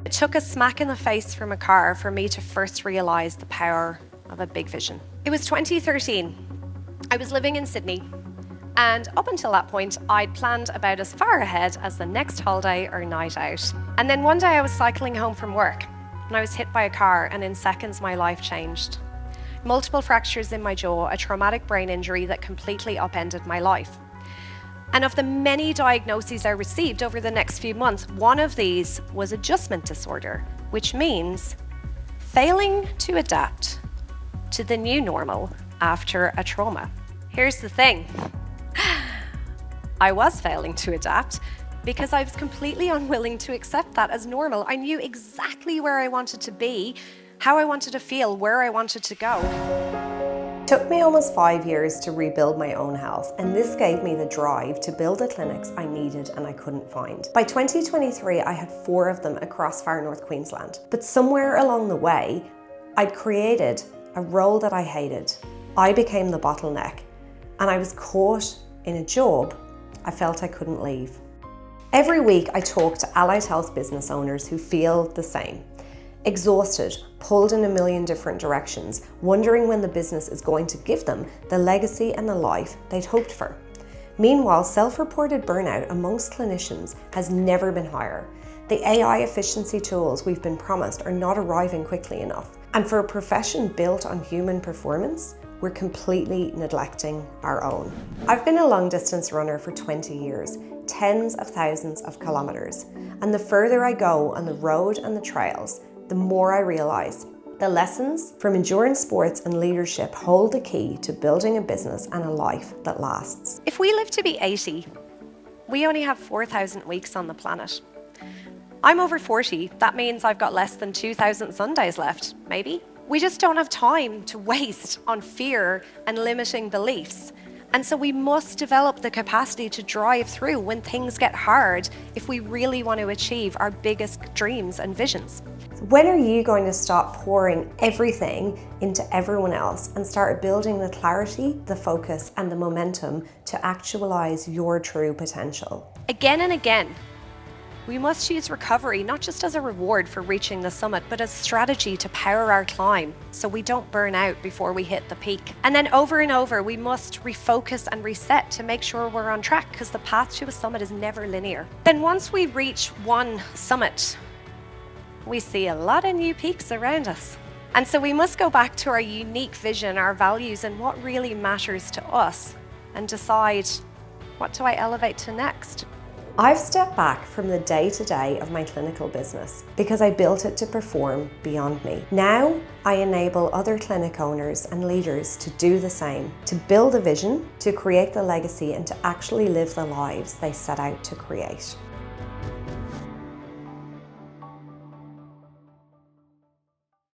It took a smack in the face from a car for me to first realise the power of a big vision. It was 2013. I was living in Sydney, and up until that point, I'd planned about as far ahead as the next holiday or night out. And then one day I was cycling home from work, and I was hit by a car, and in seconds my life changed. Multiple fractures in my jaw, a traumatic brain injury that completely upended my life. And of the many diagnoses I received over the next few months, one of these was adjustment disorder, which means failing to adapt to the new normal after a trauma. Here's the thing. I was failing to adapt because I was completely unwilling to accept that as normal. I knew exactly where I wanted to be, how I wanted to feel, where I wanted to go. It took me almost 5 years to rebuild my own health, and this gave me the drive to build the clinics I needed and I couldn't find. By 2023, I had 4 of them across Far North Queensland. But somewhere along the way, I'd created a role that I hated. I became the bottleneck, and I was caught in a job I felt I couldn't leave. Every week I talk to allied health business owners who feel the same. Exhausted, pulled in a million different directions, wondering when the business is going to give them the legacy and the life they'd hoped for. Meanwhile, self-reported burnout amongst clinicians has never been higher. The AI efficiency tools we've been promised are not arriving quickly enough. And for a profession built on human performance, we're completely neglecting our own. I've been a long distance runner for 20 years, tens of thousands of kilometers. And the further I go on the road and the trails, the more I realize the lessons from endurance sports and leadership hold the key to building a business and a life that lasts. If we live to be 80, we only have 4,000 weeks on the planet. I'm over 40, that means I've got less than 2,000 Sundays left, maybe. We just don't have time to waste on fear and limiting beliefs. And so we must develop the capacity to drive through when things get hard if we really want to achieve our biggest dreams and visions. When are you going to stop pouring everything into everyone else and start building the clarity, the focus, and the momentum to actualize your true potential? Again and again, we must use recovery not just as a reward for reaching the summit, but as strategy to power our climb so we don't burn out before we hit the peak. And then over and over, we must refocus and reset to make sure we're on track, because the path to a summit is never linear. Then once we reach one summit, we see a lot of new peaks around us. And so we must go back to our unique vision, our values, and what really matters to us, and decide, what do I elevate to next? I've stepped back from the day-to-day of my clinical business because I built it to perform beyond me. Now, I enable other clinic owners and leaders to do the same, to build a vision, to create the legacy, and to actually live the lives they set out to create.